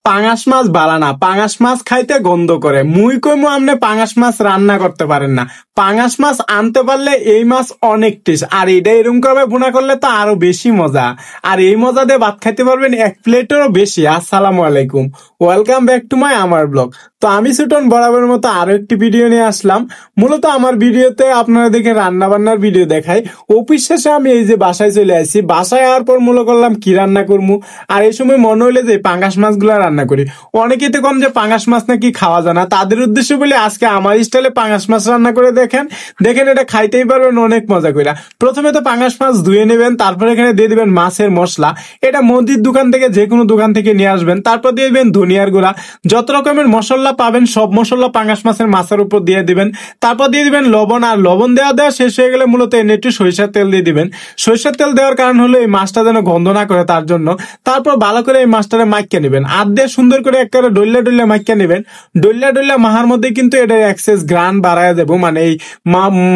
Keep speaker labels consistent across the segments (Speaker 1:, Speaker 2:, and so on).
Speaker 1: পাঙাশ মাছ বালা না, পাঙাশ মাছ খাইতে গন্ধ করে। মুই কইমু আমনে পাঙাশ মাছ রান্না করতে পারেন না। পাঙাশ মাছ আনতে পারলে এই মাছ অনেক টেস্ট, আর এটা এরকম করে ভুনা করলে তো আরো বেশি মজা। আর এই মজা দিয়ে ভাত খাইতে পারবেন এক প্লেটেরও বেশি। আসসালামু আলাইকুম, ওয়েলকাম ব্যাক টু মাই আমার ব্লগ। তো আমি সুটন বরাবরের মতো আরো একটি ভিডিও নিয়ে আসলাম। মূলত আমার ভিডিওতে আপনারা দেখে রান্না বান্নার ভিডিও দেখাই। অফিস শেষে আমি এই যে বাসায় চলে আসি, বাসায় আওয়ার পর মনে করলাম কি রান্না করবো। আর এই সময় মনে হইলে যে পাঙ্গাস মাছগুলা রান্না করি। অনেকেই তো কম যে পাঙ্গাস মাছ নাকি খাওয়া যায় না, তাদের উদ্দেশ্যে বলে আজকে আমার স্টাইলে পাঙ্গাস মাছ রান্না করে দেখেন। দেখেন এটা খাইতেই পারবেন অনেক মজা করে। প্রথমে তো পাঙ্গাস মাছ ধুয়ে নেবেন, তারপর এখানে দিয়ে দিবেন মাছের মশলা। এটা মুদির দোকান থেকে যে কোনো দোকান থেকে নিয়ে আসবেন। তারপর দিয়ে দিবেন ধনিয়ার গুঁড়া, যত রকমের মশলা পাবেন সব মশলা পাঙ্গাস মাছের উপর দিয়ে দিবেন। তারপর দিয়ে দিবেন লবণ, আর লবণ দেওয়া শেষ হয়ে গেলে মূলত এনে একটু সরিষার তেল দিয়ে দিবেন। সরিষার তেল দেওয়ার কারণ হলো এই মাছটা যেন গন্ধ না করে তার জন্য। তারপর ভালো করে এই মাছটারে মাইকা নেবেন, আর দিয়ে সুন্দর করে একটা ডল্লা ডল্লা মাইকা নেবেন। ডল্লা ডল্লা মাহার মধ্যে কিন্তু এটা এক্সেস গ্রান বাড়ায় যাবো, মানে এই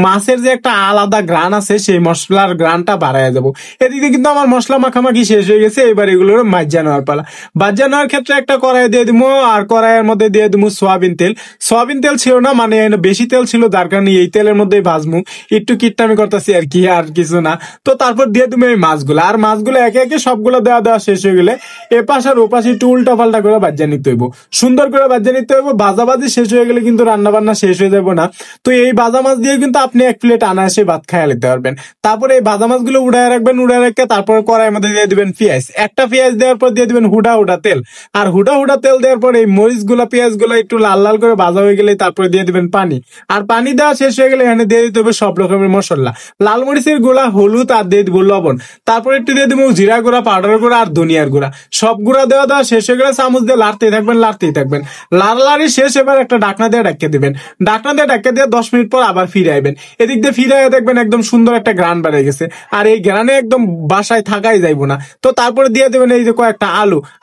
Speaker 1: মাছের যে একটা আলাদা গ্রান আছে সেই মশলার গ্রানটা বাড়ায় যাবো। এদিকে কিন্তু আমার মশলা মাখামাখি শেষ হয়ে গেছে। এবার এগুলোর মাজ্জা নেওয়ার পালা। বাজ্জা নেওয়ার ক্ষেত্রে একটা কড়াই দিয়ে দিব, আর কড়াইয়ের মধ্যে দিয়ে দিব সোয়াবিন তেল। সোয়াবিন তেল ছিল না, মানে বেশি তেল ছিল, যার কারণে এই তেলের মধ্যেই ভাজমু। একটু কিটটামি করতেছি আর কি, আর কিছু না। তো তারপর দিয়ে তুমি এই মাছগুলো, আর মাছগুলো একে একে সবগুলো দেওয়া শেষ হয়ে গেলে এপাশ আর ওপাশ একটু উল্টা পাল্টা করে ভাজা নিতে হইব, সুন্দর করে ভাজা নিতে হইব। ভাজাভাজি শেষ হয়ে গেলে কিন্তু রান্না বান্না শেষ হয়ে যাবো না। তো এই ভাজা মাছ দিয়ে কিন্তু আপনি এক প্লেট আনাসে ভাত খাইয়া নিতে পারবেন। তারপরে এই ভাজা মাছগুলো উড়ায় রাখবেন, উড়ায় রেখে তারপর কড়াইয়ের মধ্যে দিয়ে দিবেন পেঁয়াজ। একটা পেঁয়াজ দেওয়ার পর দিয়ে দিবেন হুডা হুডা তেল, আর হুডা হুডা তেল দেওয়ার পর এই মরিচ গুলা পেঁয়াজ গুলা একটু লাল লাল করে ভাজা হয়ে গেলে তারপরে দিয়ে দিবেন পানি। আর পানি দেওয়া শেষ হয়ে গেলে এখানে দিয়ে দিতে হবে সব রকমের মশলা, লাল মরিচের গুঁড়া, হলুদ, আর দিয়ে দিব লবণ। তারপর একটু দিয়ে দিব জিরা গুঁড়া, পাউডার গুঁড়া, আর ধনিয়ার গুঁড়া। সব গুঁড়া দেওয়া শেষ হয়ে গেলে চামচ দিয়ে লাড়তেই থাকবেন। লাড়ি শেষ। এবার একটা ঢাকনা দিয়ে ঢাকিয়ে দিবেন। ঢাকনা দিয়ে ঢাকিয়ে দিয়ে 10 মিনিট পর আবার ফিরে আইবেন। এদিক দিয়ে ফিরে আইয়ে দেখবেন একদম সুন্দর একটা গ্রান বেড়ে গেছে, আর এই গ্রানে একদম বাসায় থাকাই যাইবো না। তো তারপরে দিয়ে দেবেন এই যে কয়েকটা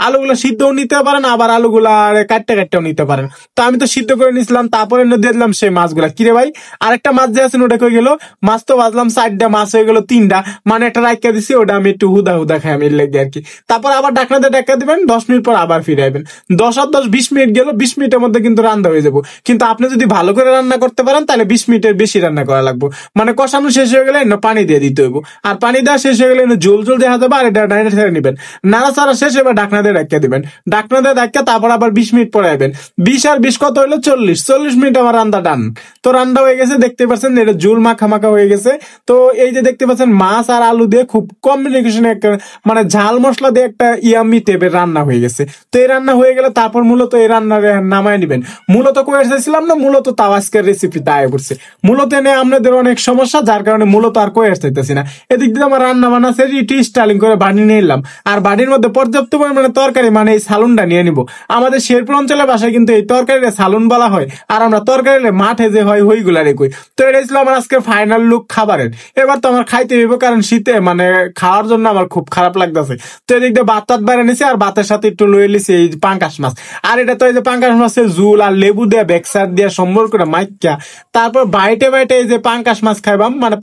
Speaker 1: আলুগুলো সিদ্ধও নিতে পারেন, আবার আলুগুলা কাটতেও নিতে পারেন। তো আমি তো সিদ্ধ করে নিছিলাম, তারপরে দিয়ে দিলাম সেই মাছগুলা। কিরে ভাই, আরেকটা মাছ যে আছে ওটা কই গেল? মাছ তো ভাজলাম 4টা, মাছ হয়ে গেল 3টা, মানে একটা রাইখা দিছি, ওটা আমি একটু হুদা খাই আমি লেগে আর কি। তারপর আবার ঢাকনা দিয়ে ঢাকা দিবেন, 10 মিনিট পর আবার ফিরে আইবেন। 20 মিনিট গেল, 20 মিনিটের মধ্যে কিন্তু রান্না হয়ে যাবো। কিন্তু আপনি যদি ভালো করে রান্না করতে পারেন তাহলে 20 মিনিটের বেশি রান্না করা লাগবে। মানে কষানো শেষ হয়ে গেলে পানি দিয়ে দিতে হইব, আর পানি দেওয়া শেষ হয়ে গেলে ঝোল দেখা যাবে। আর এটা ডাইনে ছেড়ে নিবেন, নাড়াচাড়া শেষ। এবার ঢাকনা দিয়ে ঢাকা দিবেন। ঢাকনা দিয়ে ঢাকা তারপর আবার 20 মিনিট পরে আইবেন। 20 আর 20 কত হইলো? 40 মিনিট আমার রান্না ডান। তো রান্না হয়ে গেছে, দেখতে পাচ্ছেন এটা ঝোল মাখা হয়ে গেছে। তো এই যে দেখতে পাচ্ছেন মাছ আর আলু দিয়ে খুব কম্বিনেশনে একটা, মানে ঝাল মশলা দিয়ে একটা ইয়ামি টাইপের রান্না হয়ে গেছে। তো এই রান্না হয়ে গেলে তারপর মূলত এই রান্না নামায় নিবেন। মূলত কয়ে এসেছিলাম না, মূলত তাও আজকের রেসিপি দায় করছে। মূলত এনে আপনাদের অনেক সমস্যা, যার কারণে মূলত আর কয়ে চাইতেছি না। এদিক দিয়ে আমার রান্না বান্না সেটি স্টাইলিং করে বাড়ি নিয়ে এলাম। আর বাড়ির মধ্যে পর্যাপ্ত পরিমাণে তরকারি, মানে এই সালুনটা নিয়ে নিব। আমাদের শেরপুর অঞ্চলের বাসায় কিন্তু এই তরকারিটা সালুন বলা হয়, আর আমরা তরকারি মাঠে যে হয় ওইগুলা রেখই। তো এটা ছিল আমার আজকে ফাইনাল লুক খাবারের। এবার তো আমার খাইতে হইব, কারণ শীতে মানে খাওয়ার জন্য আমার খুব খারাপ লাগতেছে। তো এদিক দিয়ে ভাত বাইরে নিছি, আর ভাতের সাথে একটু লয়ে নিছি এই পাঙ্গাস মাছ। আর এটা তো এই যে পাঙ্গাস মাছের ঝুল আর লেবু দিয়ে বেকসার দিয়ে সম্বর করে মাইকা, তারপর বাইটে এই যে পাঙ্গাস মাছ খাইবাম, মানে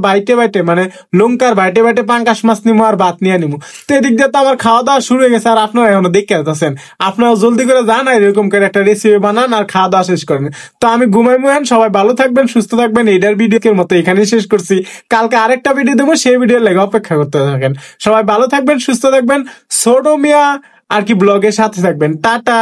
Speaker 1: বাইটে মানে লঙ্কার বাইটে পাঙ্গাস মাছ নিমু আর ভাত নিয়ে নিমু। তো এদিক দিয়ে তো আমার খাওয়া দাওয়া শুরু হয়ে গেছে, আর আপনারা এখনো দেখে আসতেছেন। আপনারা জলদি করে যান আর এরকম করে একটা রেসিপি বানান আর খাওয়া দাওয়া শেষ করেন। তো আমি ঘুমাই মুহেন, সবাই ভালো থাকবেন, সুস্থ থাকবেন। এইটার ভিডিওর মতো এখানেই শেষ করছি। কালকে আরেকটা ভিডিও দেবো, সেই ভিডিও লেগে অপেক্ষা করতে থাকেন। সবাই ভালো থাকবেন, সুস্থ থাকবেন। ছোট মিয়া আর কি ব্লগের সাথে থাকবেন। টাটা।